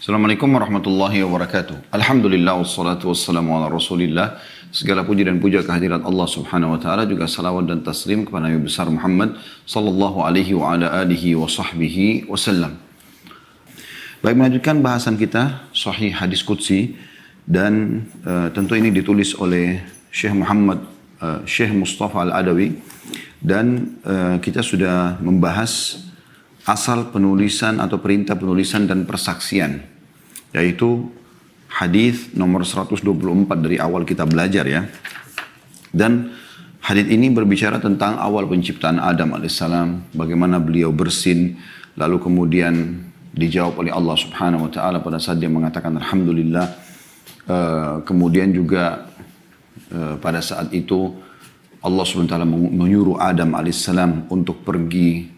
Assalamualaikum warahmatullahi wabarakatuh. Alhamdulillah wassalatu wassalamu ala rasulillah. Segala puji dan puja kehadirat Allah subhanahu wa ta'ala. Juga salawat dan taslim kepada Nabi besar Muhammad sallallahu alaihi wa ala alihi wa sahbihi wasallam. Baik, melanjutkan bahasan kita Sahih Hadis Qudsi. Dan tentu ini ditulis oleh Syekh Muhammad Syekh Mustafa Al-Adawi. Dan kita sudah membahas asal penulisan atau perintah penulisan dan persaksian, yaitu hadis nomor 124 dari awal kita belajar ya. Dan hadis ini berbicara tentang awal penciptaan Adam alaihissalam, bagaimana beliau bersin, lalu kemudian dijawab oleh Allah subhanahu wa ta'ala pada saat dia mengatakan Alhamdulillah. Kemudian juga pada saat itu Allah subhanahu wa ta'ala menyuruh Adam alaihissalam untuk pergi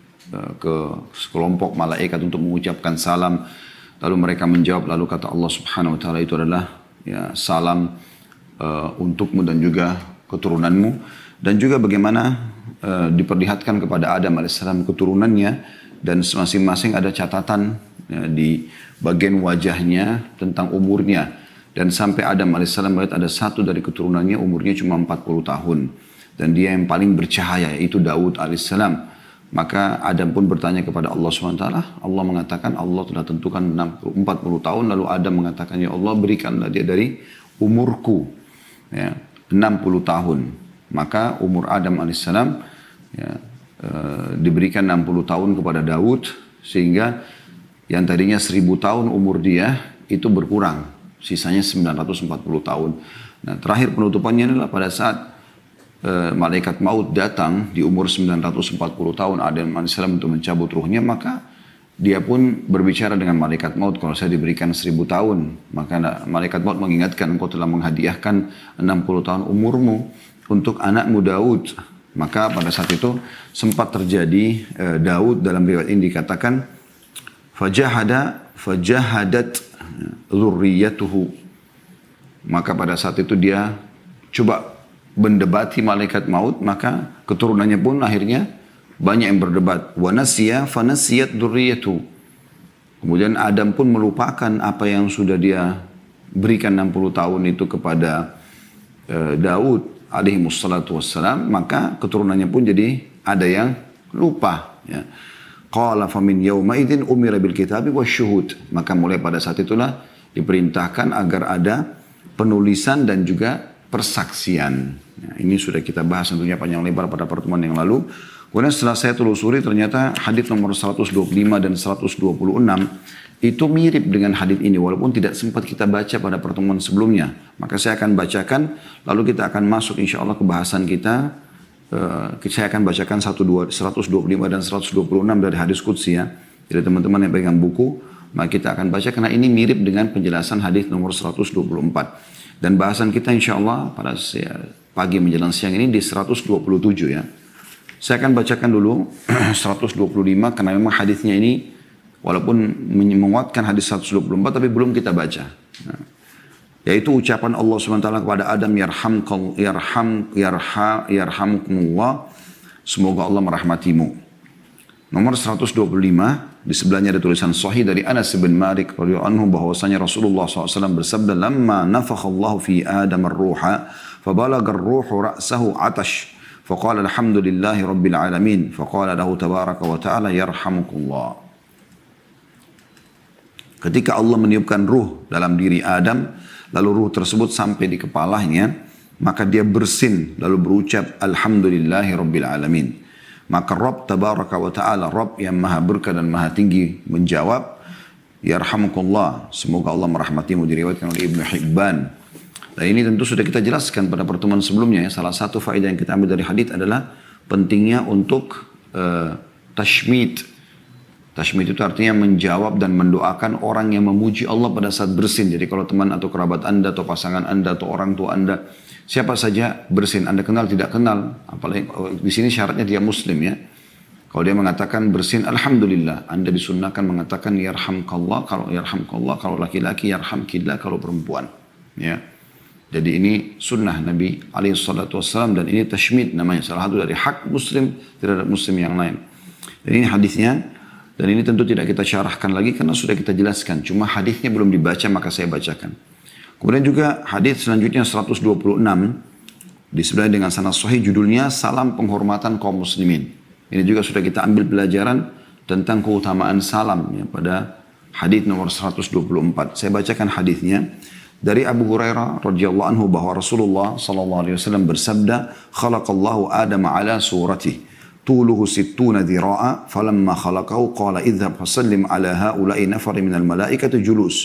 ke sekelompok malaikat untuk mengucapkan salam. Lalu mereka menjawab, lalu kata Allah subhanahu wa ta'ala, itu adalah ya, salam untukmu dan juga keturunanmu. Dan juga bagaimana diperlihatkan kepada Adam alaihissalam keturunannya, dan masing-masing ada catatan ya, di bagian wajahnya tentang umurnya. Dan sampai Adam alaihissalam melihat ada satu dari keturunannya umurnya cuma 40 tahun. Dan dia yang paling bercahaya, yaitu Daud alaihissalam. Maka Adam pun bertanya kepada Allah SWT. Allah mengatakan Allah telah tentukan 40 tahun. Lalu Adam mengatakan, ya Allah berikanlah dia dari umurku ya, 60 tahun. Maka umur Adam AS ya, diberikan 60 tahun kepada Daud. Sehingga yang tadinya 1000 tahun umur dia itu berkurang. Sisanya 940 tahun. Nah, terakhir penutupannya adalah pada saat malaikat maut datang di umur 940 tahun Adam AS untuk mencabut ruhnya, maka dia pun berbicara dengan malaikat maut, kalau saya diberikan 1000 tahun, maka malaikat maut mengingatkan, engkau telah menghadiahkan 60 tahun umurmu untuk anakmu Daud. Maka pada saat itu sempat terjadi Daud, dalam riwayat ini dikatakan fajahadat dzurriyyatuhu. Maka pada saat itu dia coba mendebati malaikat maut, maka keturunannya pun akhirnya banyak yang berdebat. Wa nasiya fanasiyat dzurriyyatu. Kemudian Adam pun melupakan apa yang sudah dia berikan 60 tahun itu kepada Daud alaihi wassalatu wassalam, maka keturunannya pun jadi ada yang lupa ya. Qala famin yawma idzin umira bil kitabi wasyuhud. Maka mulai pada saat itulah diperintahkan agar ada penulisan dan juga persaksian. Nah, ini sudah kita bahas tentunya panjang lebar pada pertemuan yang lalu. Kemudian setelah saya telusuri, ternyata hadis nomor 125 dan 126 itu mirip dengan hadis ini, walaupun tidak sempat kita baca pada pertemuan sebelumnya. Maka saya akan bacakan, lalu kita akan masuk insya Allah ke bahasan kita. Saya akan bacakan 125 dan 126 dari hadis Qudsi ya. Jadi teman-teman yang pegang buku, maka kita akan baca karena ini mirip dengan penjelasan hadis nomor 124. Dan bahasan kita insya Allah pada pagi menjelang siang ini di 127 ya. Saya akan bacakan dulu 125 karena memang hadisnya ini walaupun menguatkan hadis 124 tapi belum kita baca. Nah, yaitu ucapan Allah SWT kepada Adam, yarhamkumullah, semoga Allah merahmatimu. Nomor 125, di sebelahnya ada tulisan sahih dari Anas bin Malik radhiyallahu anhu bahwasanya Rasulullah SAW bersabda, "Lamma nafakhallahu fi Adam ar-ruha, fabalagha ar-ruhu ra'sahu 'atash, faqala alhamdulillahi rabbil alamin, faqala lahu tabaraka wa ta'ala yarhamukullah." Ketika Allah meniupkan ruh dalam diri Adam, lalu ruh tersebut sampai di kepalanya, maka dia bersin lalu berucap alhamdulillahi rabbil alamin. Maka Rabb tabaraka wa ta'ala, Rabb yang maha berkah dan maha tinggi menjawab, yarhamukullah, semoga Allah merahmatimu, diriwayatkan oleh Ibnu Hibban. Dan ini tentu sudah kita jelaskan pada pertemuan sebelumnya ya. Salah satu faedah yang kita ambil dari hadits adalah pentingnya untuk tashmid. Tashmid itu artinya menjawab dan mendoakan orang yang memuji Allah pada saat bersin. Jadi kalau teman atau kerabat Anda atau pasangan Anda atau orang tua Anda, siapa saja bersin, Anda kenal tidak kenal, apalagi di sini syaratnya dia muslim ya. Kalau dia mengatakan bersin alhamdulillah, Anda disunnahkan mengatakan yarhamkallah kalau laki-laki, yarhamkillah kalau perempuan ya. Jadi ini sunnah Nabi alaihi salatu wassalam, dan ini tashmid namanya, salah satu dari hak muslim terhadap muslim yang lain. Dan ini hadisnya Dan ini tentu tidak kita syarahkan lagi karena sudah kita jelaskan. Cuma hadisnya belum dibaca maka saya bacakan. Kemudian juga hadis selanjutnya 126 disebut dengan sanad sahih, judulnya Salam Penghormatan Kaum Muslimin. Ini juga sudah kita ambil pelajaran tentang keutamaan salam ya, pada hadis nomor 124. Saya bacakan hadisnya dari Abu Hurairah radhiyallahu anhu bahwa Rasulullah sallallahu alaihi wasallam bersabda, "Khalaqallahu Adam ala suratihi, طوله 60 ذراعا فلما خلقه قال اذهب فسلم على هؤلاء نفر من الملائكة جلوس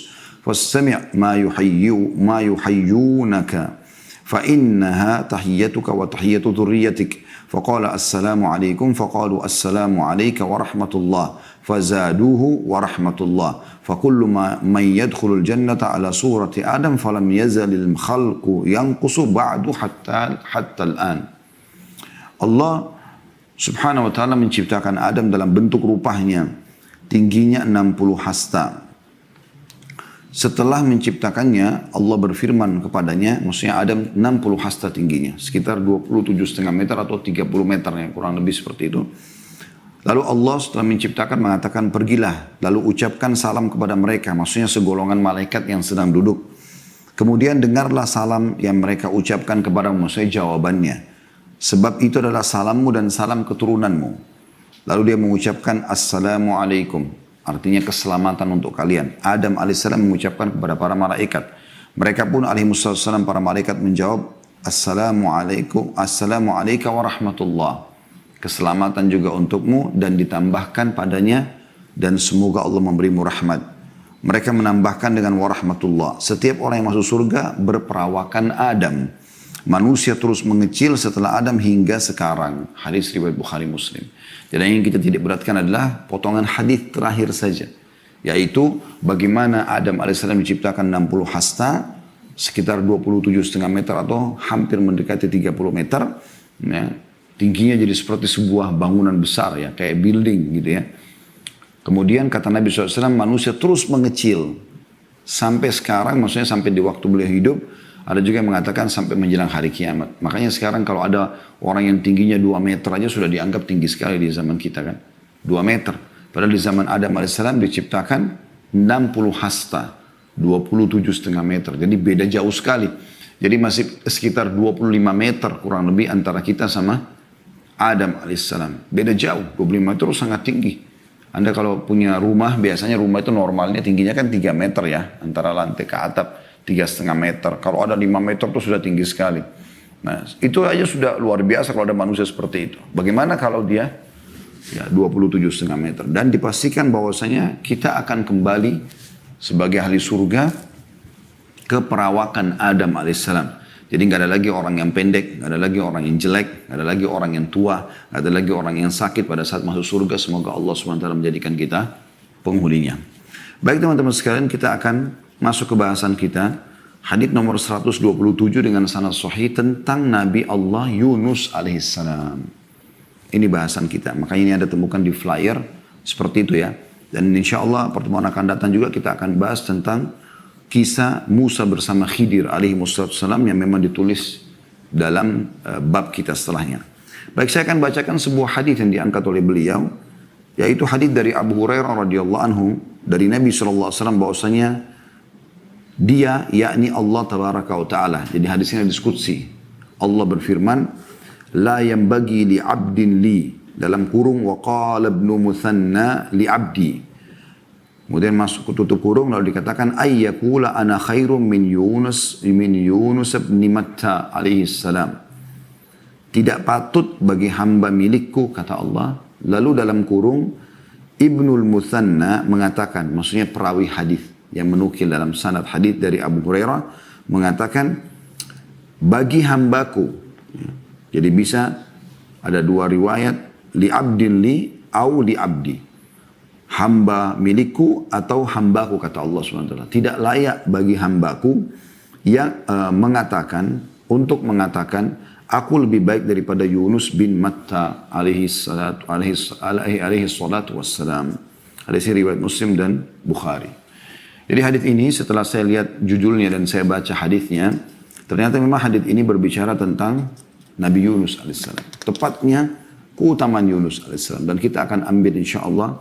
فاستمع ما يحيونك فإنها تحيتك وتحية ذريتك فقال السلام عليكم فقالوا السلام عليك ورحمة الله فزادوه ورحمة الله فكل من يدخل الجنة على صورة آدم فلم يزل الخلق ينقص بعد حتى الآن." Allah Subhanahu wa ta'ala menciptakan Adam dalam bentuk rupanya, tingginya 60 hasta. Setelah menciptakannya, Allah berfirman kepadanya, maksudnya Adam 60 hasta tingginya, sekitar 27,5 meter atau 30 meter ya, kurang lebih seperti itu. Lalu Allah setelah menciptakan mengatakan, "Pergilah, lalu ucapkan salam kepada mereka," maksudnya segolongan malaikat yang sedang duduk. "Kemudian dengarlah salam yang mereka ucapkan kepadamu," maksudnya jawabannya. "Sebab itu adalah salammu dan salam keturunanmu." Lalu dia mengucapkan Assalamualaikum, artinya keselamatan untuk kalian. Adam alaihissalam mengucapkan kepada para malaikat. Mereka pun alaihissalam para malaikat menjawab Assalamualaikum, Assalamualaikum warahmatullah. Keselamatan juga untukmu dan ditambahkan padanya dan semoga Allah memberimu rahmat. Mereka menambahkan dengan warahmatullah. Setiap orang yang masuk surga berperawakan Adam. Manusia terus mengecil setelah Adam hingga sekarang. Hadis riwayat Bukhari Muslim. Dan yang kita tidak beratkan adalah potongan hadis terakhir saja. Yaitu bagaimana Adam AS diciptakan 60 hasta, sekitar 27,5 meter atau hampir mendekati 30 meter. Ya, tingginya jadi seperti sebuah bangunan besar ya, kayak building gitu ya. Kemudian kata Nabi SAW, manusia terus mengecil. Sampai sekarang, maksudnya sampai di waktu beliau hidup. Ada juga yang mengatakan sampai menjelang hari kiamat. Makanya sekarang kalau ada orang yang tingginya 2 meter aja sudah dianggap tinggi sekali di zaman kita kan. 2 meter. Padahal di zaman Adam AS diciptakan 60 hasta. 27,5 meter. Jadi beda jauh sekali. Jadi masih sekitar 25 meter kurang lebih antara kita sama Adam AS. Beda jauh. 25 meter itu sangat tinggi. Anda kalau punya rumah, biasanya rumah itu normalnya tingginya kan 3 meter ya. Antara lantai ke atap. 3,5 meter. Kalau ada 5 meter itu sudah tinggi sekali. Nah, itu aja sudah luar biasa kalau ada manusia seperti itu. Bagaimana kalau dia ya 27,5 meter. Dan dipastikan bahwasanya kita akan kembali sebagai ahli surga ke perawakan Adam alaihissalam. Jadi nggak ada lagi orang yang pendek, nggak ada lagi orang yang jelek, nggak ada lagi orang yang tua, nggak ada lagi orang yang sakit pada saat masuk surga. Semoga Allah SWT menjadikan kita penghuninya. Baik teman-teman sekalian, kita akan masuk ke bahasan kita. Hadits nomor 127 dengan sanad sahih tentang Nabi Allah Yunus alaihissalam. Ini bahasan kita. Makanya ini ada temukan di flyer seperti itu ya. Dan insya Allah pertemuan akan datang juga kita akan bahas tentang kisah Musa bersama Khidir alaihissalam yang memang ditulis dalam bab kita setelahnya. Baik, saya akan bacakan sebuah hadits yang diangkat oleh beliau, yaitu hadits dari Abu Hurairah radhiyallahu anhu dari Nabi SAW bahwasanya dia, yakni Allah tabaraka wa ta'ala. Jadi hadisnya diskusi. Allah berfirman, "La yanbaghi li 'abdin li," dalam kurung wa qala ibnu Muthanna li 'abdi. Kemudian masuk tutup kurung lalu dikatakan ayyakula ana khairum min Yunus bin Matta alaihi salam. Tidak patut bagi hamba milikku, kata Allah. Lalu dalam kurung Ibnul Muthanna mengatakan, maksudnya perawi hadis yang menukil dalam sanad hadis dari Abu Hurairah mengatakan bagi hambaku. Jadi bisa ada dua riwayat, li abdin li au li abdi. Hamba milikku atau hambaku, kata Allah SWT. Tidak layak bagi hambaku yang mengatakan aku lebih baik daripada Yunus bin Matta alaihi salatu wassalam. Hadis riwayat Muslim dan Bukhari. Jadi hadis ini setelah saya lihat judulnya dan saya baca hadisnya, ternyata memang hadis ini berbicara tentang Nabi Yunus alaihissalam. Tepatnya keutamaan Yunus alaihissalam. Dan kita akan ambil insya Allah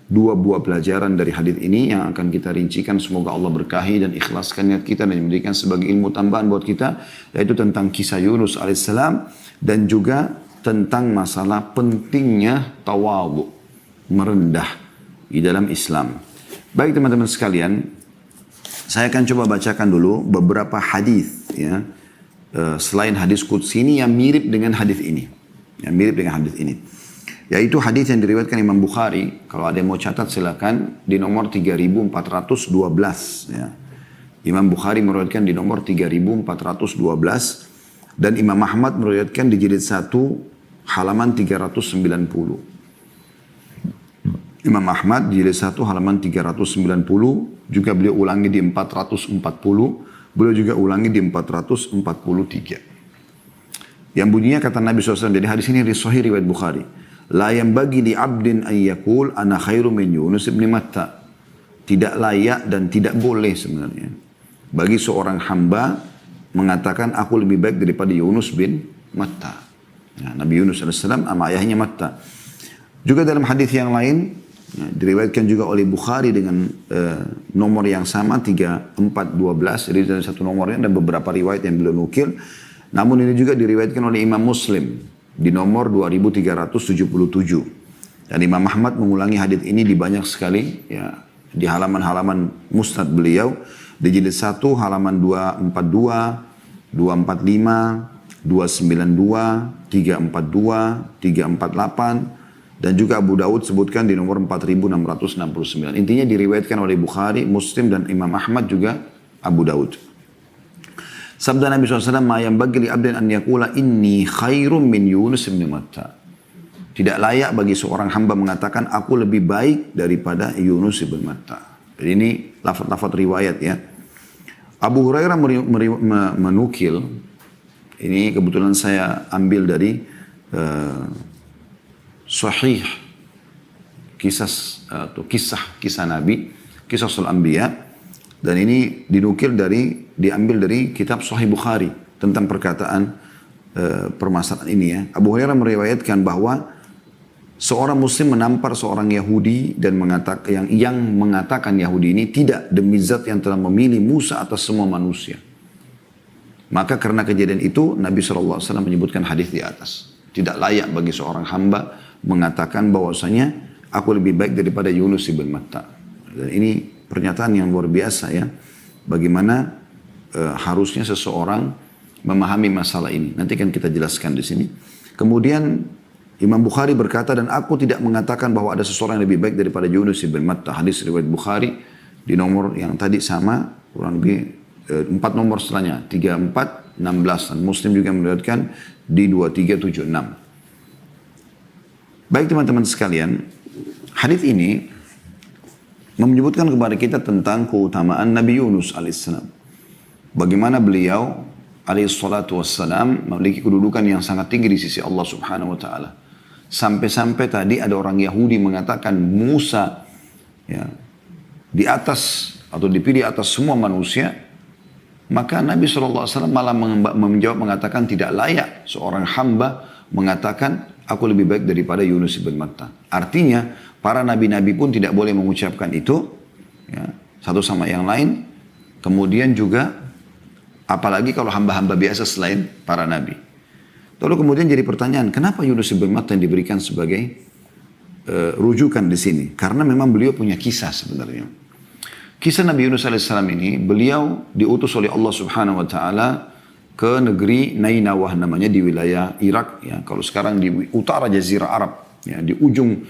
dua buah pelajaran dari hadis ini yang akan kita rincikan. Semoga Allah berkahi dan ikhlaskan niat kita dan memberikan sebagai ilmu tambahan buat kita, yaitu tentang kisah Yunus alaihissalam dan juga tentang masalah pentingnya tawadhu, merendah di dalam Islam. Baik teman-teman sekalian, saya akan coba bacakan dulu beberapa hadis ya, selain hadis qudsi ini yang mirip dengan hadis ini, yaitu hadis yang diriwayatkan Imam Bukhari. Kalau ada yang mau catat silakan, di nomor 3412 ya. Imam Bukhari meriwayatkan di nomor 3412 dan Imam Ahmad meriwayatkan di jilid 1 halaman 390. Imam Ahmad jilid 1 halaman 390, juga beliau ulangi di 440, beliau juga ulangi di 443. Yang bunyinya kata Nabi SAW, jadi hadis ini sahih riwayat Bukhari. La yanbaghi li 'abdin an yaqul ana khairu min Yunus ibn Matta. Tidak layak dan tidak boleh sebenarnya bagi seorang hamba mengatakan aku lebih baik daripada Yunus bin Matta. Ya, Nabi Yunus AS sama ayahnya Matta. Juga dalam hadis yang lain, ya, diriwayatkan juga oleh Bukhari dengan nomor yang sama 3412, jadi dari satu nomornya dan beberapa riwayat yang beliau nukil. Namun ini juga diriwayatkan oleh Imam Muslim di nomor 2377. Dan Imam Ahmad mengulangi hadis ini di banyak sekali ya, di halaman-halaman musnad beliau, di jilid 1 halaman 242, 245, 292, 342, 348. Dan juga Abu Daud sebutkan di nomor 4669. Intinya diriwayatkan oleh Bukhari, Muslim dan Imam Ahmad juga Abu Daud. Sabda Nabi SAW, ma yanbaghi li 'abdin an yaqula inni khairum min Yunus bin Matta. Tidak layak bagi seorang hamba mengatakan aku lebih baik daripada Yunus bin Matta. Jadi ini lafaz-lafaz riwayat ya. Abu Hurairah menukil, ini kebetulan saya ambil dari Sahih kisah Nabi, kisah Al-Anbiya, dan ini diambil dari kitab Sahih Bukhari tentang perkataan permasalahan ini ya. Abu Hurairah meriwayatkan bahwa seorang muslim menampar seorang Yahudi dan yang mengatakan Yahudi ini tidak demi zat yang telah memilih Musa atas semua manusia. Maka karena kejadian itu Nabi SAW menyebutkan hadis di atas. Tidak layak bagi seorang hamba mengatakan bahwasanya aku lebih baik daripada Yunus bin Matta. Dan ini pernyataan yang luar biasa ya. Bagaimana harusnya seseorang memahami masalah ini. Nanti kan kita jelaskan di sini. Kemudian Imam Bukhari berkata, dan aku tidak mengatakan bahwa ada seseorang yang lebih baik daripada Yunus bin Matta. Hadis riwayat Bukhari di nomor yang tadi sama, kurang lebih 4 nomor setelahnya, 3416. Dan Muslim juga meriwayatkan di 2376. Baik teman-teman sekalian, hadis ini menyebutkan kepada kita tentang keutamaan Nabi Yunus alaihissalam. Bagaimana beliau alaihissalatu wassalam memiliki kedudukan yang sangat tinggi di sisi Allah subhanahu wa ta'ala. Sampai-sampai tadi ada orang Yahudi mengatakan Musa ya, di atas atau dipilih atas semua manusia. Maka Nabi SAW malah menjawab mengatakan tidak layak seorang hamba mengatakan aku lebih baik daripada Yunus bin Matta. Artinya para nabi-nabi pun tidak boleh mengucapkan itu ya, satu sama yang lain. Kemudian juga apalagi kalau hamba-hamba biasa selain para nabi. Lalu kemudian jadi pertanyaan, kenapa Yunus bin Matta yang diberikan sebagai rujukan di sini? Karena memang beliau punya kisah sebenarnya. Kisah Nabi Yunus alaihissalam ini, beliau diutus oleh Allah subhanahu wa ta'ala ke negeri Nainawah namanya di wilayah Irak. Ya. Kalau sekarang di utara Jazirah Arab, ya, di ujung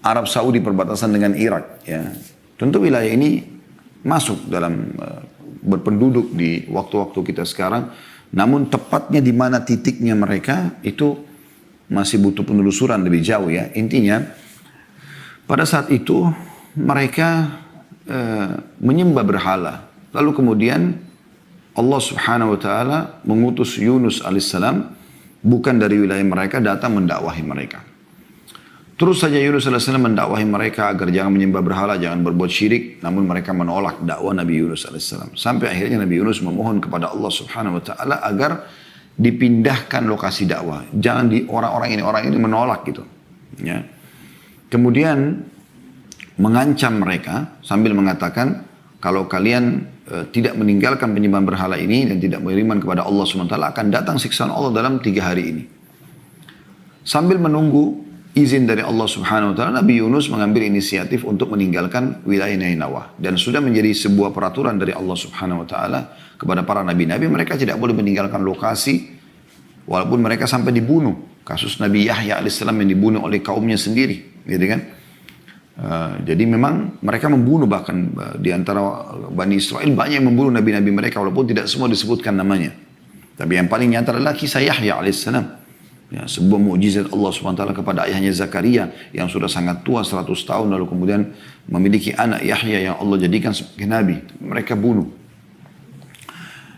Arab Saudi perbatasan dengan Irak. Ya. Tentu wilayah ini masuk dalam berpenduduk di waktu-waktu kita sekarang. Namun tepatnya di mana titiknya mereka itu masih butuh penelusuran lebih jauh ya. Intinya pada saat itu mereka menyembah berhala. Lalu kemudian Allah subhanahu wa ta'ala mengutus Yunus alaihissalam bukan dari wilayah mereka datang mendakwahi mereka. Terus saja Yunus alaihissalam mendakwahi mereka agar jangan menyembah berhala, jangan berbuat syirik. Namun mereka menolak dakwah Nabi Yunus alaihissalam. Sampai akhirnya Nabi Yunus memohon kepada Allah subhanahu wa ta'ala agar dipindahkan lokasi dakwah. Jangan orang ini menolak gitu. Ya. Kemudian mengancam mereka sambil mengatakan, kalau kalian tidak meninggalkan penyembahan berhala ini dan tidak beriman kepada Allah SWT, akan datang siksaan Allah dalam 3 hari ini. Sambil menunggu izin dari Allah Subhanahu wa taala, Nabi Yunus mengambil inisiatif untuk meninggalkan wilayah Nainawah, dan sudah menjadi sebuah peraturan dari Allah Subhanahu wa taala kepada para nabi-nabi, mereka tidak boleh meninggalkan lokasi walaupun mereka sampai dibunuh. Kasus Nabi Yahya alaihissalam yang dibunuh oleh kaumnya sendiri, gitu kan? Jadi memang mereka membunuh, bahkan di antara Bani Israel banyak yang membunuh nabi-nabi mereka walaupun tidak semua disebutkan namanya. Tapi yang paling nyata adalah kisah Yahya alaihissalam. Ya, sebuah mukjizat Allah SWT kepada ayahnya Zakaria yang sudah sangat tua 100 tahun, lalu kemudian memiliki anak Yahya yang Allah jadikan sebagai nabi. Mereka bunuh.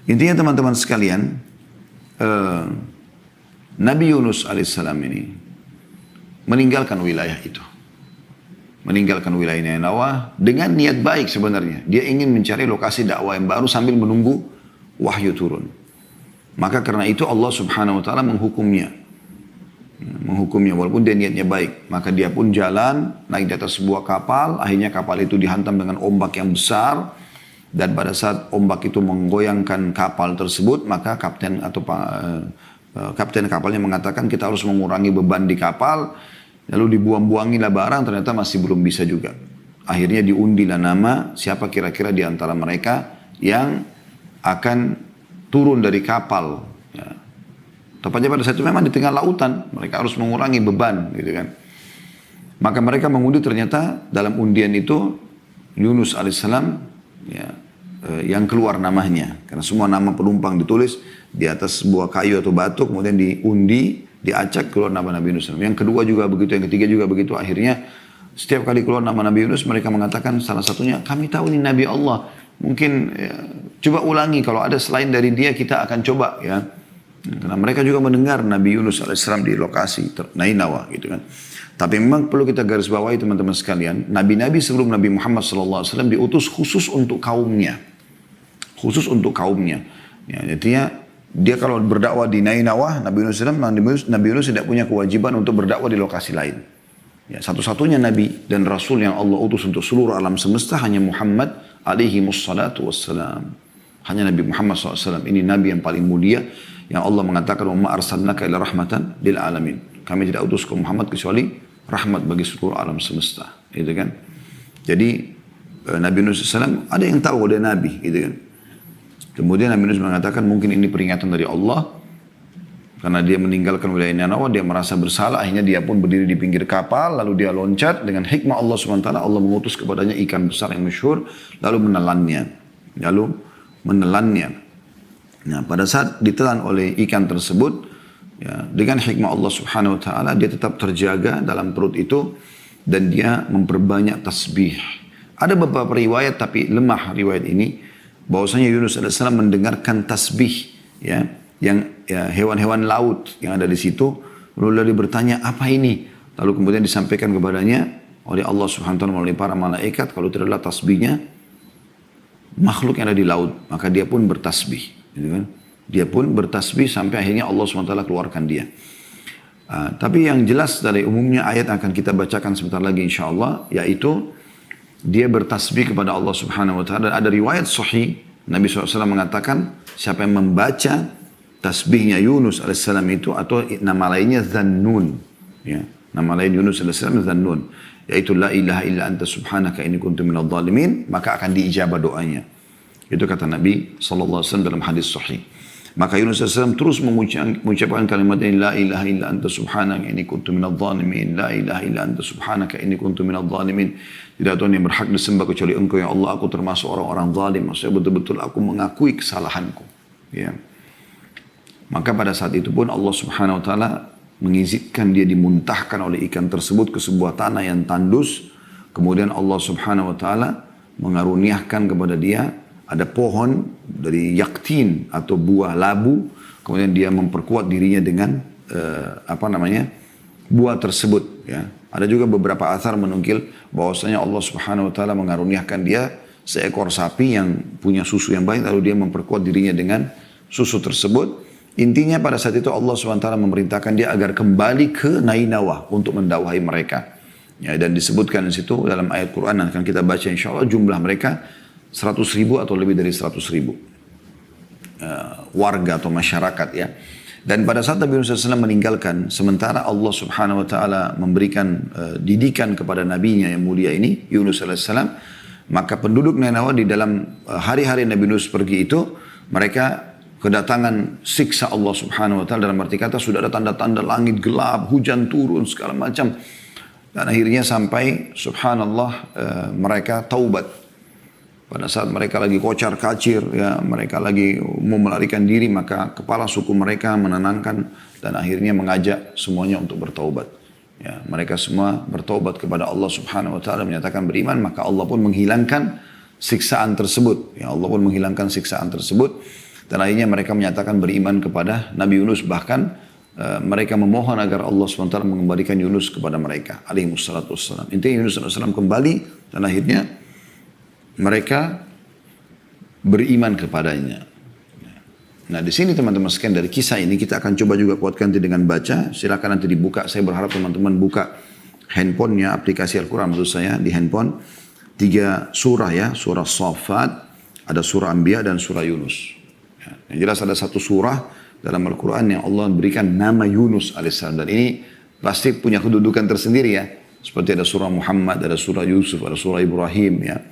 Intinya teman-teman sekalian, Nabi Yunus alaihissalam ini meninggalkan wilayah itu. Meninggalkan wilayah Nainawah dengan niat baik sebenarnya. Dia ingin mencari lokasi dakwah yang baru sambil menunggu wahyu turun. Maka karena itu Allah Subhanahu wa taala menghukumnya walaupun dia niatnya baik. Maka dia pun jalan naik di atas sebuah kapal. Akhirnya kapal itu dihantam dengan ombak yang besar, dan pada saat ombak itu menggoyangkan kapal tersebut, maka kapten kapalnya mengatakan kita harus mengurangi beban di kapal. Lalu dibuang-buangilah barang, ternyata masih belum bisa juga. Akhirnya diundilah nama siapa kira-kira di antara mereka yang akan turun dari kapal. Ya. Tepatnya pada saat itu memang di tengah lautan, mereka harus mengurangi beban, gitu kan. Maka mereka mengundi, ternyata dalam undian itu Yunus alaihissalam ya, yang keluar namanya, karena semua nama penumpang ditulis di atas sebuah kayu atau batu, kemudian diundi, diacak, keluar nama Nabi Yunus. Yang kedua juga begitu, yang ketiga juga begitu. Akhirnya setiap kali keluar nama Nabi Yunus, mereka mengatakan salah satunya, kami tahu ini Nabi Allah, mungkin ya, coba ulangi, kalau ada selain dari dia kita akan coba ya. Karena mereka juga mendengar Nabi Yunus alaihissalam di lokasi Nainawah, gitu kan. Tapi memang perlu kita garis bawahi teman-teman sekalian, nabi-nabi sebelum Nabi Muhammad SAW diutus khusus untuk kaumnya. Khusus untuk kaumnya. Ya, jadinya dia kalau berdakwah di Nainawah, Nabi Yunus tidak punya kewajiban untuk berdakwah di lokasi lain. Ya, satu-satunya nabi dan rasul yang Allah utus untuk seluruh alam semesta hanya Muhammad alaihi wassalatu wassalam. Hanya Nabi Muhammad SAW. Ini nabi yang paling mulia, yang Allah mengatakan, wa ma arsalnaka illa rahmatan lil alamin. Kami tidak utus ke Muhammad kecuali rahmat bagi seluruh alam semesta, gitu kan. Jadi Nabi Yunus SAW ada yang tahu dia nabi, gitu kan. Kemudian Nabi Yunus mengatakan mungkin ini peringatan dari Allah, karena dia meninggalkan wilayah Nainawah, dia merasa bersalah, akhirnya dia pun berdiri di pinggir kapal, lalu dia loncat dengan hikmah Allah SWT. Allah mengutus kepadanya ikan besar yang masyhur, lalu menelannya. Nah, pada saat ditelan oleh ikan tersebut, ya, dengan hikmah Allah Subhanahu wa taala, dia tetap terjaga dalam perut itu dan dia memperbanyak tasbih. Ada beberapa riwayat, tapi lemah riwayat ini, bahwasanya Yunus alaihissalam mendengarkan tasbih ya, yang ya, hewan-hewan laut yang ada di situ. Lalu dia bertanya, apa ini? Lalu kemudian disampaikan kepadanya oleh Allah Subhanahu wa taala melalui para malaikat, kalau itu adalah tasbihnya makhluk yang ada di laut. Maka dia pun bertasbih. Gitu kan? Dia pun bertasbih sampai akhirnya Allah SWT keluarkan dia. Tapi yang jelas dari umumnya ayat akan kita bacakan sebentar lagi insyaAllah, yaitu dia bertasbih kepada Allah Subhanahu Wa Taala. Ada riwayat sahih Nabi SAW mengatakan siapa yang membaca tasbihnya Yunus alaihissalam itu, atau nama lainnya Dhannun, ya, nama lain Yunus alaihissalam Dhannun, yaitu la ilaha illa anta subhanaka inni kuntu minadh dhalimin, maka akan diijabah doanya. Itu kata Nabi SAW dalam hadis sahih. Maka Yunus SAW terus mengucapkan kalimat ini, la ilaha illa anta subhanaka inni kuntu minadh dhalimin, la ilaha illa anta subhanaka inni kuntu minadh dhalimin. Tidak Tuhan yang berhak disembah kecuali Engkau ya Allah, aku termasuk orang-orang zalim. Maksudnya betul-betul aku mengakui kesalahanku. Ya. Maka pada saat itu pun Allah Subhanahu wa taala mengizinkan dia dimuntahkan oleh ikan tersebut ke sebuah tanah yang tandus. Kemudian Allah Subhanahu wa taala mengaruniakan kepada dia ada pohon dari yaktin atau buah labu, kemudian dia memperkuat dirinya dengan buah tersebut. Ya. Ada juga beberapa athar menukil bahwasanya Allah Subhanahu Wa Taala mengaruniakan dia seekor sapi yang punya susu yang baik, lalu dia memperkuat dirinya dengan susu tersebut. Intinya pada saat itu Allah Subhanahu Wa Taala memerintahkan dia agar kembali ke Nainawah untuk mendakwahi mereka. Ya, dan disebutkan di situ dalam ayat Quran yang akan kita baca insya Allah jumlah mereka 100.000 atau lebih dari 100.000 warga atau masyarakat ya. Dan pada saat Nabi Yunus SAW meninggalkan, sementara Allah Subhanahu Wa Taala memberikan didikan kepada nabinya yang mulia ini, Yunus SAW, maka penduduk Ninawa di dalam hari-hari Nabi Yunus pergi itu, mereka kedatangan siksa Allah Subhanahu Wa Taala, dalam arti kata sudah ada tanda-tanda langit gelap, hujan turun segala macam, dan akhirnya sampai Subhanallah mereka taubat. Pada saat mereka lagi kocar kacir, ya, mereka lagi mau melarikan diri, maka kepala suku mereka menenangkan dan akhirnya mengajak semuanya untuk bertaubat. Ya, mereka semua bertaubat kepada Allah Subhanahu Wa Taala, menyatakan beriman, maka Allah pun menghilangkan siksaan tersebut. Ya, Allah pun menghilangkan siksaan tersebut dan akhirnya mereka menyatakan beriman kepada Nabi Yunus, bahkan mereka memohon agar Allah Subhanahu Wa Taala mengembalikan Yunus kepada mereka. Alaihissalatu wassalam. Intinya Yunus SAW kembali dan akhirnya mereka beriman kepadanya. Nah, di sini teman-teman sekalian, dari kisah ini kita akan coba juga kuatkan nanti dengan baca. Silakan nanti dibuka. Saya berharap teman-teman buka handphonenya, aplikasi Al-Quran maksud saya di handphone. 3 surah ya, surah Shaffat, ada surah Anbiya dan surah Yunus. Ya, yang jelas ada 1 surah dalam Al-Quran yang Allah berikan nama Yunus alaihissalam, dan ini pasti punya kedudukan tersendiri ya. Seperti ada surah Muhammad, ada surah Yusuf, ada surah Ibrahim ya.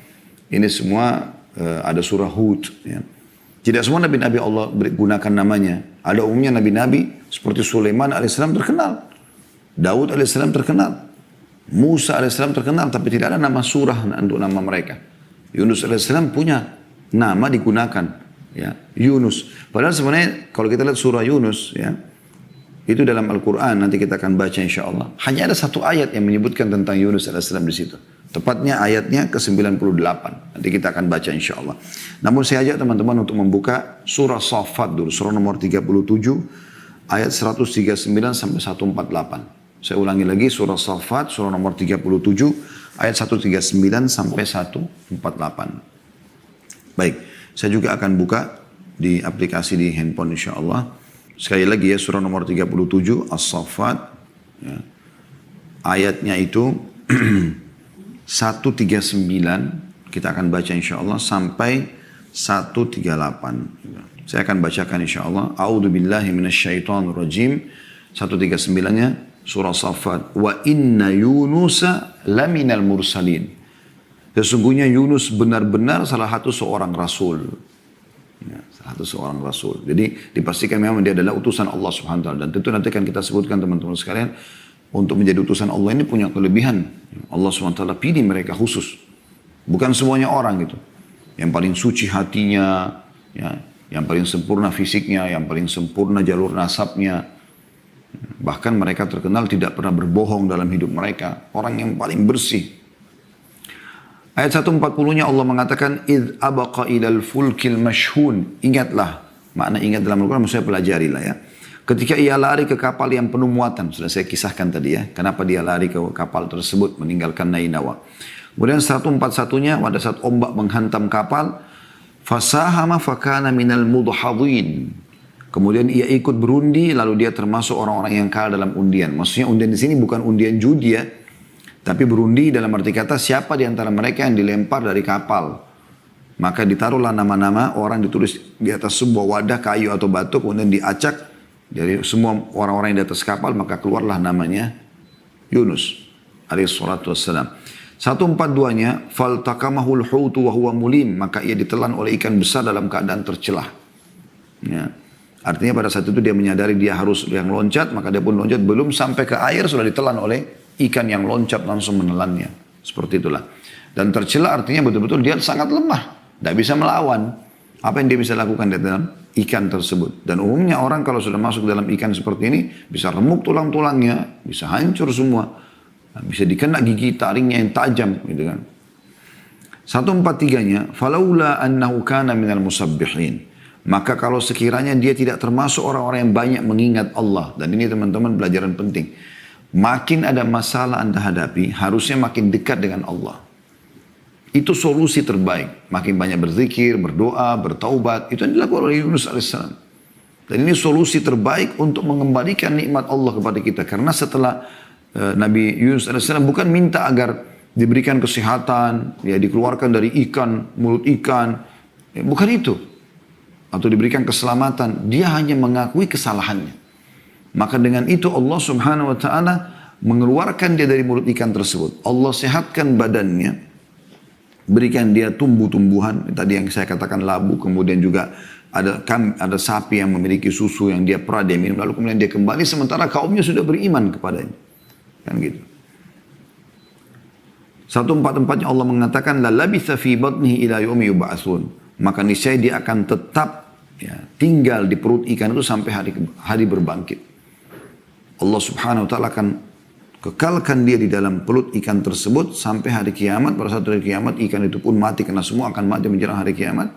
Ini semua ada surah Hud. Ya. Tidak semua nabi-nabi Allah gunakan namanya. Ada umumnya nabi-nabi seperti Sulaiman alaihissalam terkenal. Daud alaihissalam terkenal. Musa alaihissalam terkenal. Tapi tidak ada nama surah untuk nama mereka. Yunus alaihissalam punya nama digunakan. Ya, Yunus. Padahal sebenarnya kalau kita lihat surah Yunus, ya, itu dalam Al-Quran, nanti kita akan baca insya Allah. Hanya ada 1 ayat yang menyebutkan tentang Yunus alaihissalam di situ. Tepatnya ayatnya ke-98. Nanti kita akan baca insya Allah. Namun saya ajak teman-teman untuk membuka surah Shaffat dulu. Surah nomor 37 ayat 139 sampai 148. Saya ulangi lagi, surah Shaffat surah nomor 37 ayat 139 sampai 148. Baik, saya juga akan buka di aplikasi di handphone insya Allah. Sekali lagi ya, surah nomor 37 As-Shaffat ya. Ayatnya itu 139 kita akan baca insya Allah sampai 138. Saya akan bacakan insya Allah. A'udhu billahi minasyaitonir rajim. 139-nya surah Shaffat. Wa inna Yunusa laminal mursalin. Sesungguhnya Yunus benar-benar salah satu seorang rasul. Ya, salah satu seorang rasul. Jadi dipastikan memang dia adalah utusan Allah Subhanahu wa taala, dan tentu nanti akan kita sebutkan teman-teman sekalian, untuk menjadi utusan Allah ini punya kelebihan. Allah SWT pilih mereka khusus. Bukan semuanya orang gitu. Yang paling suci hatinya, ya, yang paling sempurna fisiknya, yang paling sempurna jalur nasabnya. Bahkan mereka terkenal tidak pernah berbohong dalam hidup mereka. Orang yang paling bersih. Ayat 140-nya Allah mengatakan, "Idh abaqa ilal fulkil mashhun." Ingatlah. Makna ingat dalam Al-Quran maksudnya pelajarilah ya. Ketika ia lari ke kapal yang penuh muatan. Sudah saya kisahkan tadi ya. Kenapa dia lari ke kapal tersebut meninggalkan Nainawa. Kemudian 141-nya pada saat ombak menghantam kapal. Fasahama fakana minal mudhadhin. Kemudian ia ikut berundi lalu dia termasuk orang-orang yang kalah dalam undian. Maksudnya undian di sini bukan undian judi ya. Tapi berundi dalam arti kata siapa di antara mereka yang dilempar dari kapal. Maka ditaruhlah nama-nama orang, ditulis di atas sebuah wadah kayu atau batu, kemudian diacak dari semua orang-orang yang di atas kapal, maka keluarlah namanya Yunus alaihissalatu wassalam. 142-nya faltakamahul hutu wa huwa mulim, maka ia ditelan oleh ikan besar dalam keadaan tercelah. Ya. Artinya pada saat itu dia menyadari dia harus yang loncat, maka dia pun loncat, belum sampai ke air sudah ditelan oleh ikan yang loncat langsung menelannya. Seperti itulah. Dan tercelah artinya betul-betul dia sangat lemah, tidak bisa melawan. Apa yang dia bisa lakukan di dalam ikan tersebut. Dan umumnya orang kalau sudah masuk dalam ikan seperti ini, bisa remuk tulang-tulangnya, bisa hancur semua. Bisa dikena gigi taringnya yang tajam. Gitu kan. 143-nya, falaula annahu kana minal musabbihin. Maka kalau sekiranya dia tidak termasuk orang-orang yang banyak mengingat Allah. Dan ini teman-teman pelajaran penting. Makin ada masalah Anda hadapi, harusnya makin dekat dengan Allah. Itu solusi terbaik. Makin banyak berzikir, berdoa, bertaubat. Itu yang dilakukan oleh Yunus alaihissalam. Dan ini solusi terbaik untuk mengembalikan nikmat Allah kepada kita. Karena setelah Nabi Yunus alaihissalam bukan minta agar diberikan kesehatan, ya dikeluarkan dari ikan, mulut ikan, ya, bukan itu. Atau diberikan keselamatan. Dia hanya mengakui kesalahannya. Maka dengan itu Allah subhanahu wa ta'ala mengeluarkan dia dari mulut ikan tersebut. Allah sehatkan badannya, berikan dia tumbuh-tumbuhan, tadi yang saya katakan labu, kemudian juga ada sapi yang memiliki susu yang dia pernah dia minum, lalu kemudian dia kembali sementara kaumnya sudah beriman kepadanya. Kan gitu. 144-nya Allah mengatakan la labitha fi batnihi ila yaumi yub'atsun. Maka niscaya dia akan tetap ya, tinggal di perut ikan itu sampai hari berbangkit. Allah subhanahu wa ta'ala akan kekalkan dia di dalam perut ikan tersebut sampai hari kiamat. Pada saat hari kiamat ikan itu pun mati karena semua akan mati menjelang hari kiamat.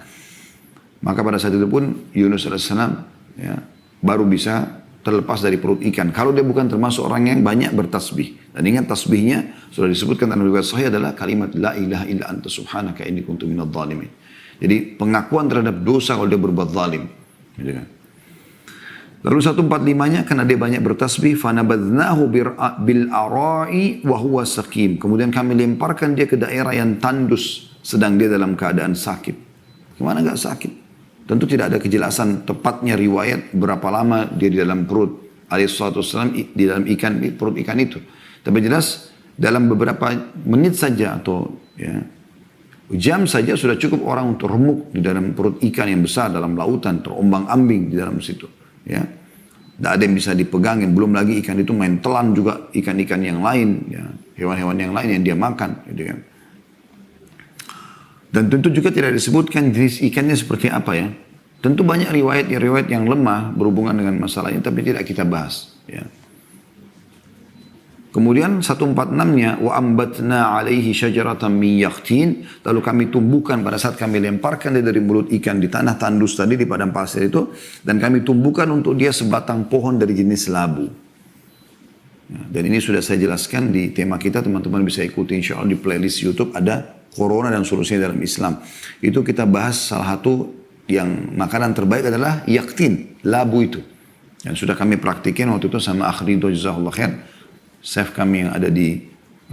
Maka pada saat itu pun Yunus AS ya, baru bisa terlepas dari perut ikan. Kalau dia bukan termasuk orang yang banyak bertasbih. Dan ingat tasbihnya sudah disebutkan dalam riwayat sahih adalah kalimat la ilaha illa anta subhanaka inni kuntu minadh dhalimin. Jadi pengakuan terhadap dosa kalau dia berbuat zalim. Gitu kan. Lalu 145-nya karena dia banyak bertasbih fanabadnahu bil ara'i wa huwa saqim. Kemudian kami lemparkan dia ke daerah yang tandus sedang dia dalam keadaan sakit. Gimana enggak sakit? Tentu tidak ada kejelasan tepatnya riwayat berapa lama dia di dalam perut alaihissalam di dalam perut ikan itu. Tapi jelas dalam beberapa menit saja atau ya, jam saja sudah cukup orang untuk remuk di dalam perut ikan yang besar dalam lautan, terombang-ambing di dalam situ. Ya, tidak ada yang bisa dipegangin. Belum lagi ikan itu main telan juga ikan-ikan yang lain, ya, hewan-hewan yang lain yang dia makan. Gitu kan. Dan tentu juga tidak disebutkan jenis ikannya seperti apa ya. Tentu banyak riwayat yang lemah berhubungan dengan masalahnya, tapi tidak kita bahas. Ya. Kemudian 146-nya wa ambatna alaihi syajaratan min yaqtin, lalu kami tumbuhkan pada saat kami lemparkan dia dari mulut ikan di tanah tandus tadi di padang pasir itu, dan kami tumbuhkan untuk dia sebatang pohon dari jenis labu. Ya, dan ini sudah saya jelaskan di tema kita, teman-teman bisa ikuti insyaallah di playlist YouTube ada corona dan solusinya dalam Islam. Itu kita bahas salah satu yang makanan terbaik adalah yaktin, labu itu. Dan sudah kami praktikin waktu itu sama Akhrido Jazakallah Khair. Chef kami yang ada di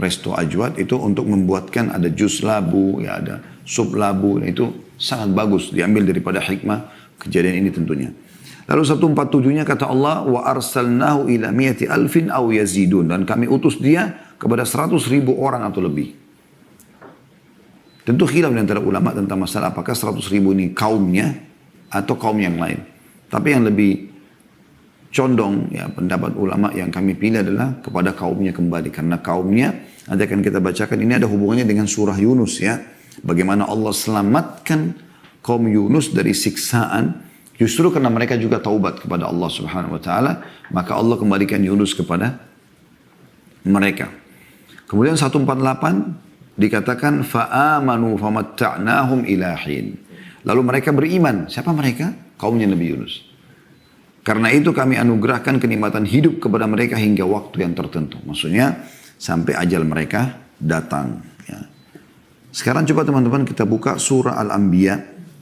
Resto Ajwad itu untuk membuatkan ada jus labu, ya ada sup labu, dan itu sangat bagus. Diambil daripada hikmah kejadian ini tentunya. Lalu 147-nya kata Allah, wa arsalnahu ila mi'ati alfin aw yazidun. Dan kami utus dia kepada 100.000 orang atau lebih. Tentu khilaf antara ulama tentang masalah apakah 100.000 ini kaumnya atau kaum yang lain. Tapi yang lebih condong ya pendapat ulama yang kami pilih adalah kepada kaumnya kembali. Karena kaumnya nanti akan kita bacakan ini ada hubungannya dengan surah Yunus ya. Bagaimana Allah selamatkan kaum Yunus dari siksaan justru karena mereka juga taubat kepada Allah subhanahu wa ta'ala. Maka Allah kembalikan Yunus kepada mereka. Kemudian 148 dikatakan fa'amanu famatta'nahum ilahin. Lalu mereka beriman. Siapa mereka? Kaumnya Nabi Yunus. Karena itu kami anugerahkan kenikmatan hidup kepada mereka hingga waktu yang tertentu. Maksudnya sampai ajal mereka datang. Ya. Sekarang coba teman-teman kita buka surah Al-Anbiya.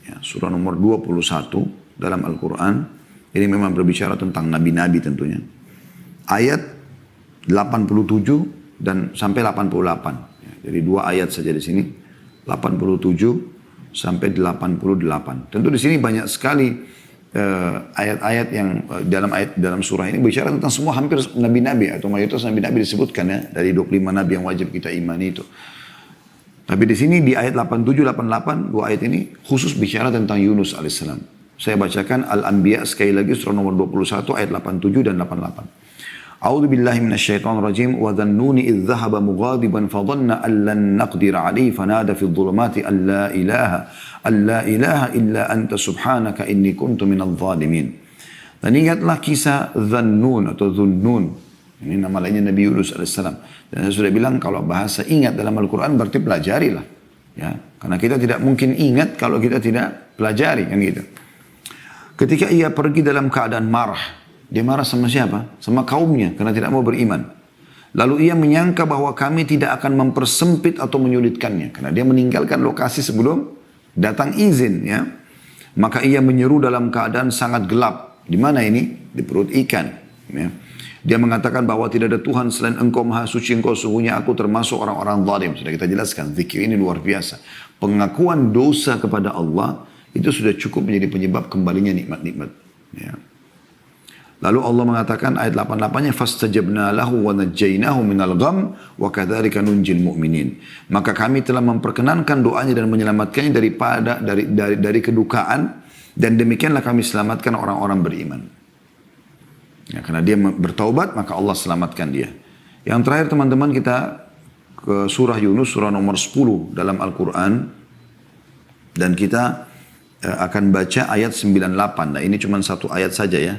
Ya, surah nomor 21 dalam Al-Quran. Ini memang berbicara tentang nabi-nabi tentunya. Ayat 87 dan sampai 88. Jadi 2 ayat saja di sini, 87 sampai 88. Tentu di sini banyak sekali ayat-ayat yang dalam surah ini bicara tentang semua hampir nabi-nabi atau mayoritas nabi-nabi disebutkan ya dari 25 nabi yang wajib kita imani itu. Tapi di sini di ayat 87, 88 2 ayat ini khusus bicara tentang Yunus alaihissalam. Saya bacakan Al-Anbiya sekali lagi surah nomor 21 ayat 87 dan 88. A'udzu billahi minasyaitonir rajim wa dhannuni idz dhahaba mughadiban fa dhanna an lan naqdir alayhi fanada fi dhulumati an la ilaha illa anta subhanaka inni kuntu minadh dhalimin. Dan ingatlah kisah Dhannun atau Dhunnun. Ini nama lainnya Nabi Yunus alaihissalam. Dan saya sudah bilang kalau bahasa ingat dalam Al-Quran berarti pelajarilah. Ya, karena kita tidak mungkin ingat kalau kita tidak pelajari kan gitu. Ketika ia pergi dalam keadaan marah. Dia marah sama siapa? Sama kaumnya karena tidak mau beriman. Lalu ia menyangka bahwa kami tidak akan mempersempit atau menyulitkannya. Karena dia meninggalkan lokasi sebelum datang izin. Ya. Maka ia menyeru dalam keadaan sangat gelap. Di mana ini? Di perut ikan. Ya. Dia mengatakan bahwa tidak ada Tuhan selain engkau maha suci, engkau sungguhnya aku termasuk orang-orang zalim. Sudah kita jelaskan, zikir ini luar biasa. Pengakuan dosa kepada Allah itu sudah cukup menjadi penyebab kembalinya nikmat-nikmat. Ya. Lalu Allah mengatakan ayat 88-nya fastajabna lahu wa najjaynahu minal gham wa kadzalika nunjil mu'minin. Maka kami telah memperkenankan doanya dan menyelamatkannya dari kedukaan, dan demikianlah kami selamatkan orang-orang beriman. Ya, karena dia bertaubat maka Allah selamatkan dia. Yang terakhir teman-teman, kita ke surah Yunus, surah nomor 10 dalam Al-Quran, dan kita akan baca ayat 98. Nah, ini cuma satu ayat saja ya.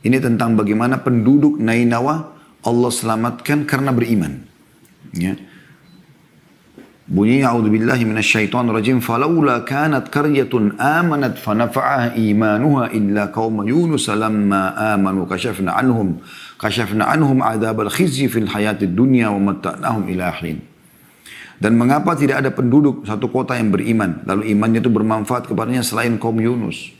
Ini tentang bagaimana penduduk Nainawa Allah selamatkan karena beriman. Ya. Bunyinya a'udzubillahi minasyaitonirrajim falaula kanat qaryatun amanat fanafa'aha imanuha illa qauma yunus lamma amanu kashafna anhum adzabal khizyi fil hayatid dunya wa matta'nahum ila hin. Dan mengapa tidak ada penduduk satu kota yang beriman lalu imannya itu bermanfaat kepadanya selain kaum Yunus?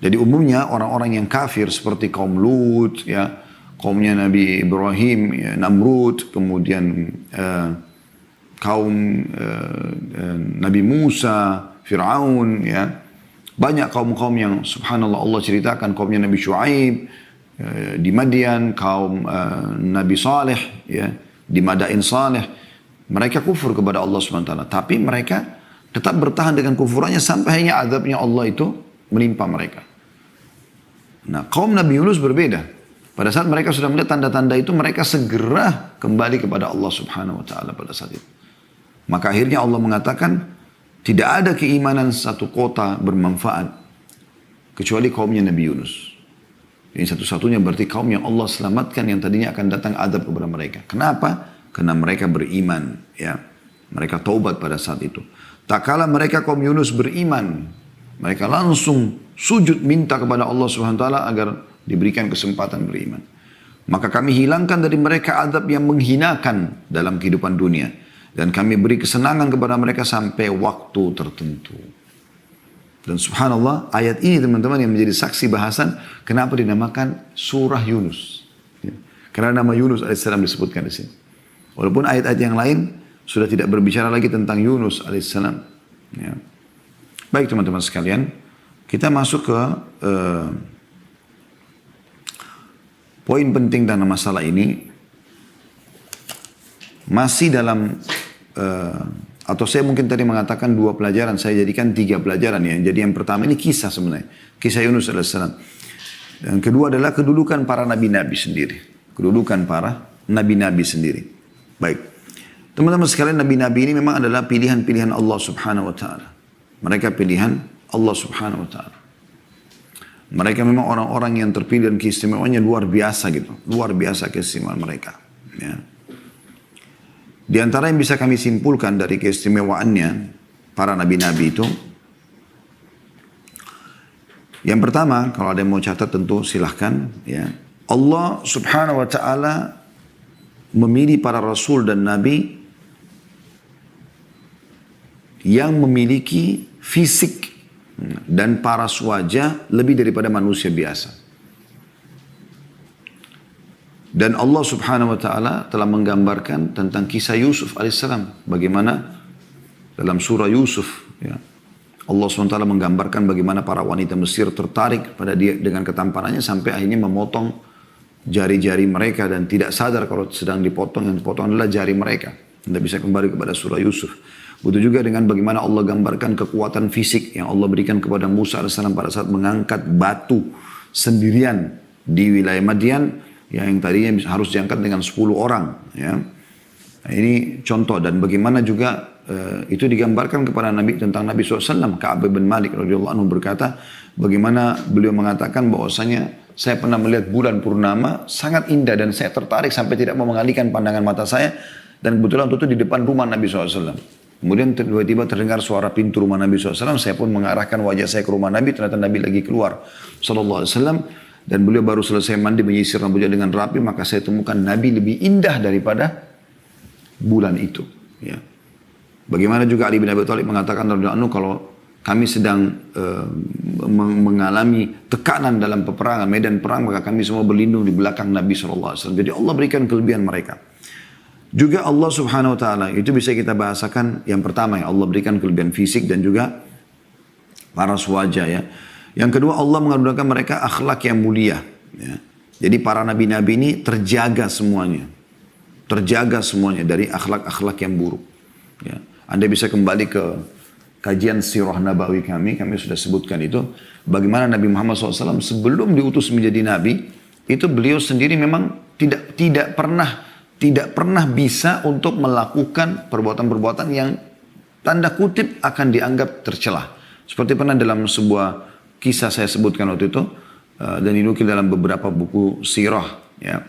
Jadi umumnya orang-orang yang kafir seperti kaum Lut, ya, kaumnya Nabi Ibrahim, ya, Namrud, kemudian kaum Nabi Musa, Fir'aun, ya, banyak kaum-kaum yang subhanallah Allah ceritakan, kaumnya Nabi Shu'aib di Madian, kaum Nabi Saleh, ya, di Madain Saleh, mereka kufur kepada Allah SWT. Tapi mereka tetap bertahan dengan kufurannya sampai akhirnya azabnya Allah itu menimpa mereka. Nah, kaum Nabi Yunus berbeda. Pada saat mereka sudah melihat tanda-tanda itu, mereka segera kembali kepada Allah Subhanahu wa taala pada saat itu. Maka akhirnya Allah mengatakan, tidak ada keimanan satu kota bermanfaat kecuali kaumnya Nabi Yunus. Ini satu-satunya berarti kaum yang Allah selamatkan yang tadinya akan datang azab kepada mereka. Kenapa? Karena mereka beriman, ya. Mereka taubat pada saat itu. Tak kala mereka kaum Yunus beriman, mereka langsung sujud minta kepada Allah Subhanahu wa taala agar diberikan kesempatan beriman. Maka kami hilangkan dari mereka azab yang menghinakan dalam kehidupan dunia, dan kami beri kesenangan kepada mereka sampai waktu tertentu. Dan subhanallah, ayat ini teman-teman yang menjadi saksi bahasan kenapa dinamakan surah Yunus. Karena nama Yunus alaihissalam disebutkan di sini. Walaupun ayat-ayat yang lain sudah tidak berbicara lagi tentang Yunus alaihissalam. Ya. Baik teman-teman sekalian, kita masuk ke poin penting dalam masalah ini. Masih dalam, atau saya mungkin tadi mengatakan 2 pelajaran, saya jadikan 3 pelajaran ya. Jadi yang pertama ini kisah sebenarnya, kisah Yunus alaihissalam. Dan kedua adalah kedudukan para nabi-nabi sendiri. Kedudukan para nabi-nabi sendiri. Baik, teman-teman sekalian, nabi-nabi ini memang adalah pilihan-pilihan Allah Subhanahu wa taala. Mereka pilihan Allah Subhanahu wa taala. Mereka memang orang-orang yang terpilih dan keistimewaannya luar biasa gitu. Luar biasa keistimewaan mereka. Ya. Di antara yang bisa kami simpulkan dari keistimewaannya para nabi-nabi itu, yang pertama, kalau ada yang mau catat tentu silahkan. Ya. Allah Subhanahu wa taala memilih para rasul dan nabi yang memiliki fisik dan paras wajah lebih daripada manusia biasa. Dan Allah Subhanahu wa taala telah menggambarkan tentang kisah Yusuf alaihissalam, bagaimana dalam surah Yusuf, ya, Allah SWT menggambarkan bagaimana para wanita Mesir tertarik pada dia dengan ketampanannya sampai akhirnya memotong jari-jari mereka dan tidak sadar kalau sedang dipotong, yang dipotong adalah jari mereka. Anda bisa kembali kepada surah Yusuf. Begitu juga dengan bagaimana Allah gambarkan kekuatan fisik yang Allah berikan kepada Musa AS pada saat mengangkat batu sendirian di wilayah Madian yang tadinya harus diangkat dengan 10 orang. Ya. Nah, ini contoh, dan bagaimana juga itu digambarkan kepada Nabi tentang Nabi SAW. Ka'ab bin Malik radhiyallahu anhu berkata bagaimana beliau mengatakan bahwasanya saya pernah melihat bulan purnama sangat indah dan saya tertarik sampai tidak mau mengalihkan pandangan mata saya, dan kebetulan itu di depan rumah Nabi SAW. Kemudian tiba-tiba terdengar suara pintu rumah Nabi SAW. Saya pun mengarahkan wajah saya ke rumah Nabi. Ternyata Nabi lagi keluar SAW. Dan beliau baru selesai mandi menyisir rambutnya dengan rapi. Maka saya temukan Nabi lebih indah daripada bulan itu. Ya. Bagaimana juga Ali bin Abi Thalib mengatakan kalau kami sedang mengalami tekanan dalam peperangan, medan perang, maka kami semua berlindung di belakang Nabi SAW. Jadi Allah berikan kelebihan mereka. Juga Allah Subhanahu Wa Taala, itu bisa kita bahasakan yang pertama ya, Allah berikan kelebihan fisik dan juga paras wajah ya. Yang kedua, Allah mengaruniakan mereka akhlak yang mulia. Ya. Jadi para nabi-nabi ini terjaga semuanya dari akhlak-akhlak yang buruk. Ya. Anda bisa kembali ke kajian sirah nabawi kami sudah sebutkan itu, bagaimana Nabi Muhammad SAW sebelum diutus menjadi nabi, itu beliau sendiri memang tidak pernah bisa untuk melakukan perbuatan-perbuatan yang tanda kutip akan dianggap tercela. Seperti pernah dalam sebuah kisah saya sebutkan waktu itu, dan dinukil dalam beberapa buku sirah, ya,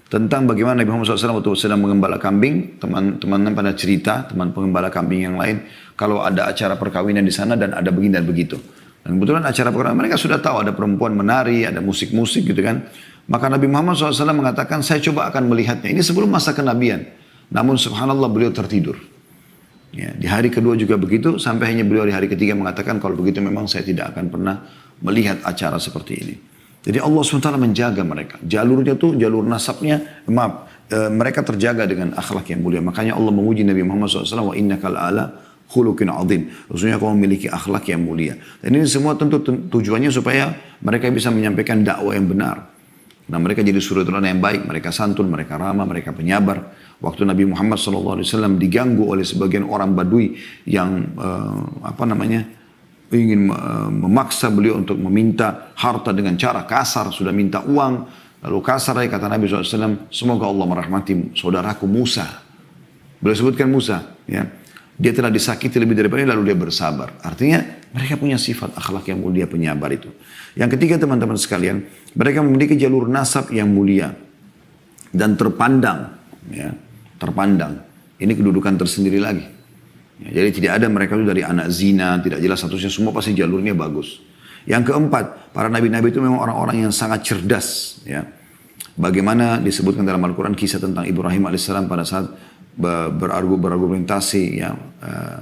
tentang bagaimana Nabi Muhammad SAW waktu sedang mengembala kambing. Teman-teman pada cerita, teman pengembala kambing yang lain, kalau ada acara perkawinan di sana dan ada begini dan begitu. Dan kebetulan acara perkawinan mereka sudah tahu ada perempuan menari, ada musik-musik gitu kan. Maka Nabi Muhammad SAW mengatakan, saya coba akan melihatnya. Ini sebelum masa kenabian. Namun subhanallah beliau tertidur. Ya, di hari kedua juga begitu, sampai hanya beliau di hari ketiga mengatakan, kalau begitu memang saya tidak akan pernah melihat acara seperti ini. Jadi Allah SWT menjaga mereka. Jalurnya tuh, jalur nasabnya, mereka terjaga dengan akhlak yang mulia. Makanya Allah menguji Nabi Muhammad SAW, wa innaka la'ala khuluqin azim. Maksudnya kau memiliki akhlak yang mulia. Dan ini semua tentu tujuannya supaya mereka bisa menyampaikan dakwah yang benar. Nah, mereka jadi suri teladan yang baik, mereka santun, mereka ramah, mereka penyabar. Waktu Nabi Muhammad SAW diganggu oleh sebagian orang Badui yang ingin memaksa beliau untuk meminta harta dengan cara kasar, sudah minta uang, lalu kasar kata Nabi SAW, semoga Allah merahmati saudaraku Musa. Beliau sebutkan Musa, ya. Dia telah disakiti lebih daripada ini, lalu dia bersabar. Artinya mereka punya sifat akhlak yang mulia, penyabar itu. Yang ketiga teman-teman sekalian, mereka memiliki jalur nasab yang mulia dan terpandang, ya, terpandang. Ini kedudukan tersendiri lagi. Ya, jadi tidak ada mereka itu dari anak zina, tidak jelas statusnya, semua pasti jalurnya bagus. Yang keempat, para nabi-nabi itu memang orang-orang yang sangat cerdas. Ya. Bagaimana disebutkan dalam Al-Quran kisah tentang Ibrahim AS pada saat berargumentasi, ya,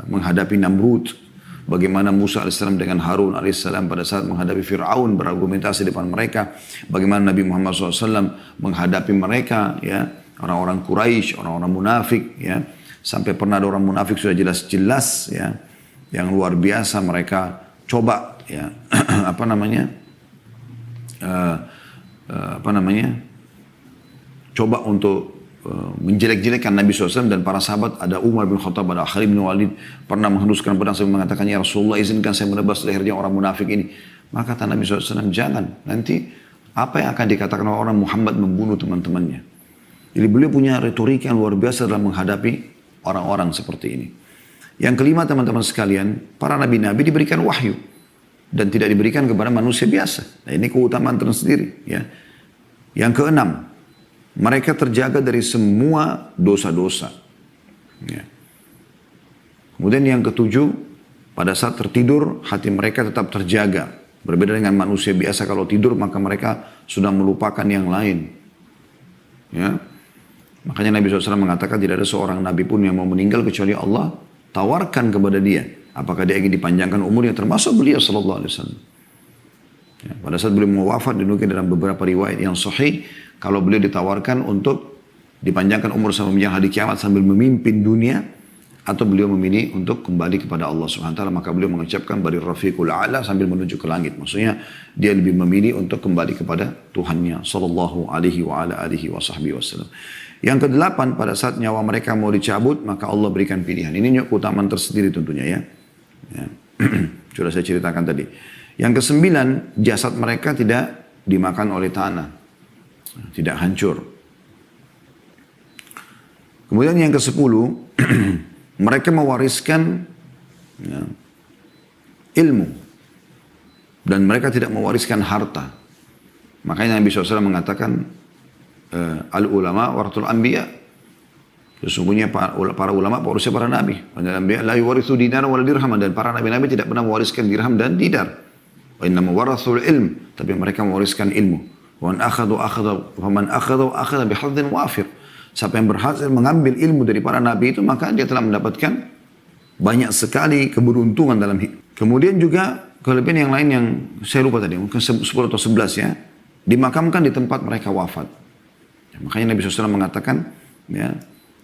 menghadapi Namrud. Bagaimana Musa AS dengan Harun AS pada saat menghadapi Fir'aun berargumentasi depan mereka. Bagaimana Nabi Muhammad SAW menghadapi mereka, ya, orang-orang Quraisy, orang-orang munafik, ya. Sampai pernah ada orang munafik sudah jelas-jelas, ya, yang luar biasa mereka coba, ya, coba untuk menjelek-jelekkan Nabi SAW dan para sahabat. Ada Umar bin Khattab, ada Khalid bin Walid pernah menghunuskan pedang sambil mengatakan, ya Rasulullah izinkan saya menebas lehernya orang munafik ini. Maka kata Nabi SAW, jangan, nanti apa yang akan dikatakan orang Muhammad membunuh teman-temannya. Jadi beliau punya retorika yang luar biasa dalam menghadapi orang-orang seperti ini. Yang kelima teman-teman sekalian, para nabi-nabi diberikan wahyu dan tidak diberikan kepada manusia biasa. Nah, ini keutamaan tersendiri, ya. Yang keenam, mereka terjaga dari semua dosa-dosa. Ya. Kemudian yang ketujuh, pada saat tertidur, hati mereka tetap terjaga. Berbeda dengan manusia biasa, kalau tidur maka mereka sudah melupakan yang lain. Ya. Makanya Nabi SAW mengatakan tidak ada seorang Nabi pun yang mau meninggal kecuali Allah tawarkan kepada dia. Apakah dia ingin dipanjangkan umurnya, termasuk beliau SAW. Ya. Pada saat beliau mau wafat, dinukil dalam beberapa riwayat yang sahih, kalau beliau ditawarkan untuk dipanjangkan umur sampai menjelang hari kiamat sambil memimpin dunia, atau beliau memilih untuk kembali kepada Allah SWT, maka beliau mengucapkan bari rafiqul a'la sambil menuju ke langit. Maksudnya dia lebih memilih untuk kembali kepada Tuhannya sallallahu alaihi wa ala alihi wa sahbihi wasallam. Yang kedelapan, pada saat nyawa mereka mau dicabut, maka Allah berikan pilihan. Ini keutamaan tersendiri tentunya, ya. Ya. Sudah saya ceritakan tadi. Yang kesembilan, jasad mereka tidak dimakan oleh tanah, tidak hancur. Kemudian yang kesepuluh, mereka mewariskan, ya, ilmu. Dan mereka tidak mewariskan harta. Makanya Nabi SAW mengatakan, al-ulama warathul anbiya. Sesungguhnya para ulama pewarisnya para nabi. Para anbiya la yuwarithu dinar wala dirham, dan para nabi-nabi tidak pernah mewariskan dirham dan dinar. Wa innama warathul ilm, tapi mereka mewariskan ilmu. Wa man akhadha bihadhin wafir. Siapa yang berhasil mengambil ilmu dari para nabi itu, maka dia telah mendapatkan Banyak sekali keberuntungan dalam hidup. Kemudian juga kelebihan yang lain yang saya lupa tadi, mungkin 10 atau 11 ya. Dimakamkan di tempat mereka wafat. Ya, makanya Nabi SAW mengatakan, ya,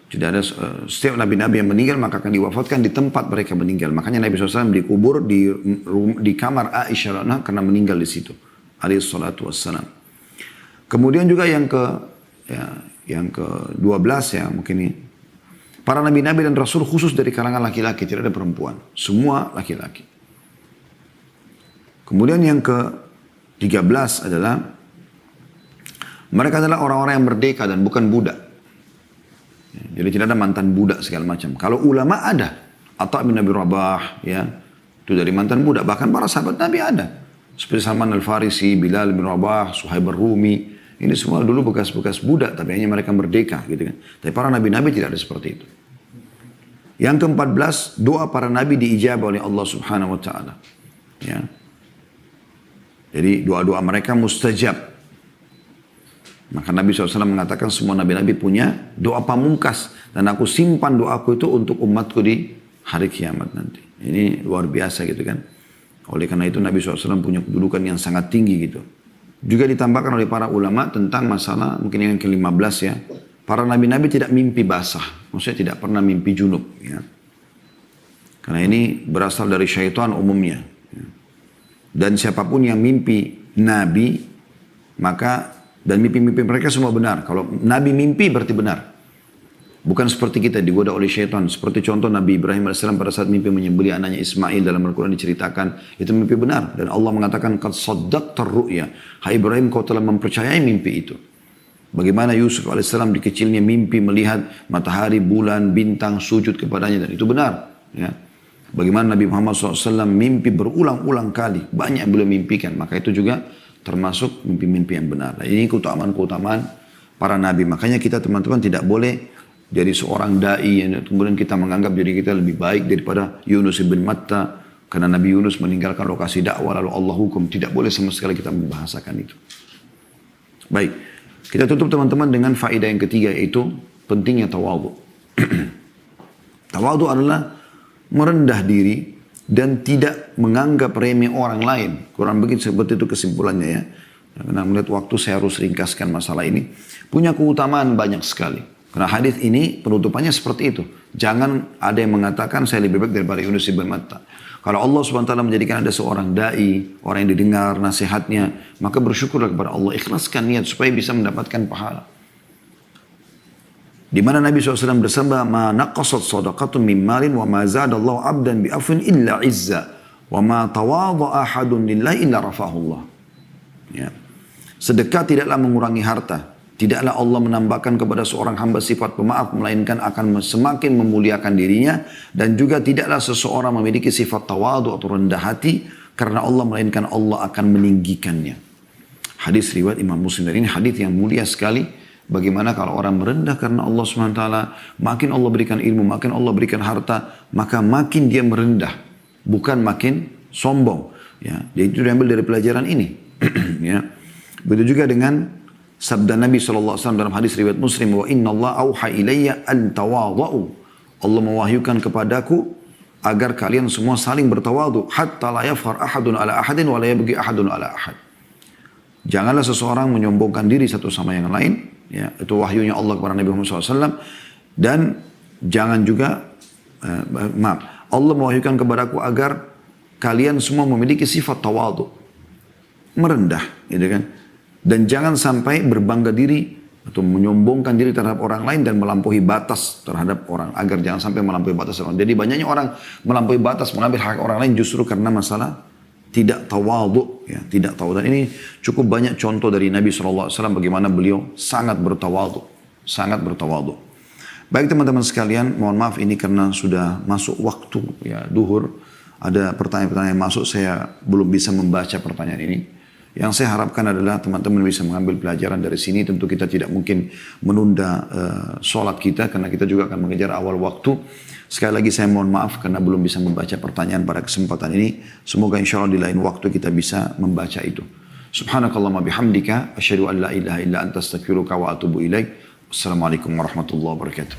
tidak ada setiap nabi-nabi yang meninggal maka akan diwafatkan di tempat mereka meninggal. Makanya Nabi SAW dikubur di kamar Aisyah karena meninggal di situ. Alaihi salatu wassalam. Kemudian juga yang ke-12 ya mungkin ini. Para nabi-nabi dan rasul khusus dari kalangan laki-laki, tidak ada perempuan. Semua laki-laki. Kemudian yang ke-13 adalah mereka adalah orang-orang yang merdeka dan bukan budak. Jadi tidak ada mantan budak segala macam. Kalau ulama ada. Atha bin Abi Rabah, ya, itu dari mantan budak. Bahkan para sahabat Nabi ada. Seperti Salman Al-Farisi, Bilal bin Rabah, Suhaib Ar-Rumi. Ini semua dulu bekas-bekas budak, tapi hanya mereka merdeka, gitu kan. Tapi para nabi-nabi tidak ada seperti itu. Yang ke-14, doa para nabi diijabah oleh Allah Subhanahu wa taala. Ya. Jadi doa-doa mereka mustajab. Maka Nabi SAW mengatakan semua nabi-nabi punya doa pamungkas. Dan aku simpan doaku itu untuk umatku di hari kiamat nanti. Ini luar biasa gitu kan. Oleh karena itu Nabi SAW punya kedudukan yang sangat tinggi gitu. Juga ditambahkan oleh para ulama tentang masalah mungkin yang ke-15 ya. Para nabi-nabi tidak mimpi basah. Maksudnya tidak pernah mimpi junub. Ya. Karena ini berasal dari syaitan umumnya. Ya. Dan siapapun yang mimpi nabi, maka dan mimpi-mimpi mereka semua benar. Kalau nabi mimpi berarti benar. Bukan seperti kita digoda oleh syaitan. Seperti contoh Nabi Ibrahim AS pada saat mimpi menyembelih anaknya Ismail dalam Al-Quran diceritakan. Itu mimpi benar. Dan Allah mengatakan, qad saddaqta ar-ru'ya. Hai Ibrahim, kau telah mempercayai mimpi itu. Bagaimana Yusuf AS di kecilnya mimpi melihat matahari, bulan, bintang sujud kepadanya. Dan itu benar. Ya. Bagaimana Nabi Muhammad SAW mimpi berulang-ulang kali. Banyak yang beliau mimpikan. Maka itu juga termasuk mimpi-mimpi yang benar. Nah, ini keutamaan-keutamaan para nabi. Makanya kita teman-teman tidak boleh jadi seorang da'i kemudian kita menganggap diri kita lebih baik daripada Yunus ibn Matta karena Nabi Yunus meninggalkan lokasi dakwah lalu Allah hukum. Tidak boleh sama sekali kita membahasakan itu. Baik, kita tutup teman-teman dengan faedah yang ketiga yaitu pentingnya tawadhu. Tawadhu adalah merendah diri dan tidak menganggap remeh orang lain. Kurang begitu seperti itu kesimpulannya ya. Karena melihat waktu saya harus ringkaskan masalah ini. Punya keutamaan banyak sekali. Karena hadis ini penutupannya seperti itu. Jangan ada yang mengatakan saya lebih baik daripada Yunus ibn Matta. Kalau Allah SWT menjadikan ada seorang da'i, orang yang didengar nasihatnya, maka bersyukurlah kepada Allah. Ikhlaskan niat supaya bisa mendapatkan pahala. Di mana Nabi SAW bersabda, "Ma naqasat sadaqatun min malin wa ma zadallahu 'abdan bi afwin illa 'izza wa ma tawadha'a ahadun lillahi illa rafa'ahullah." Ya. Sedekah tidaklah mengurangi harta. Tidaklah Allah menambahkan kepada seorang hamba sifat pemaaf, melainkan akan semakin memuliakan dirinya. Dan juga tidaklah seseorang memiliki sifat tawadhu atau rendah hati, karena Allah melainkan Allah akan meninggikannya. Hadis riwayat Imam Muslim. Dan ini hadis yang mulia sekali. Bagaimana kalau orang merendah karena Allah SWT, makin Allah berikan ilmu, makin Allah berikan harta, maka makin dia merendah. Bukan makin sombong. Ya, jadi itu diambil dari pelajaran ini. Ya. Begitu juga dengan sabda Nabi SAW dalam hadis riwayat Muslim, wa inna Allah auha ilayya an tawadhu. Allah mewahyukan kepadaku agar kalian semua saling bertawadhu, hatta la yafkhar ahadun ala ahadin wa la yabghi ahadun ala ahad. Janganlah seseorang menyombongkan diri satu sama yang lain, ya, itu wahyunya Allah kepada Nabi Muhammad SAW. Dan jangan juga Allah mewahyukan kepadaku agar kalian semua memiliki sifat tawadhu, merendah, gitu kan. Dan jangan sampai berbangga diri atau menyombongkan diri terhadap orang lain dan melampaui batas terhadap orang. Agar jangan sampai melampaui batas orang. Jadi banyaknya orang melampaui batas, mengambil hak orang lain justru karena masalah tidak tawadhu. Ya, tidak tawadhu. Dan ini cukup banyak contoh dari Nabi SAW bagaimana beliau sangat bertawadhu. Sangat bertawadhu. Baik teman-teman sekalian, mohon maaf ini karena sudah masuk waktu ya duhur. Ada pertanyaan-pertanyaan yang masuk, saya belum bisa membaca pertanyaan ini. Yang saya harapkan adalah teman-teman bisa mengambil pelajaran dari sini. Tentu kita tidak mungkin menunda sholat kita karena kita juga akan mengejar awal waktu. Sekali lagi saya mohon maaf karena belum bisa membaca pertanyaan pada kesempatan ini. Semoga insya Allah di lain waktu kita bisa membaca itu. Subhanakallahumma bihamdika asyhadu an la ilaha illa anta astaghfiruka wa atubu ilaik. Wassalamualaikum warahmatullahi wabarakatuh.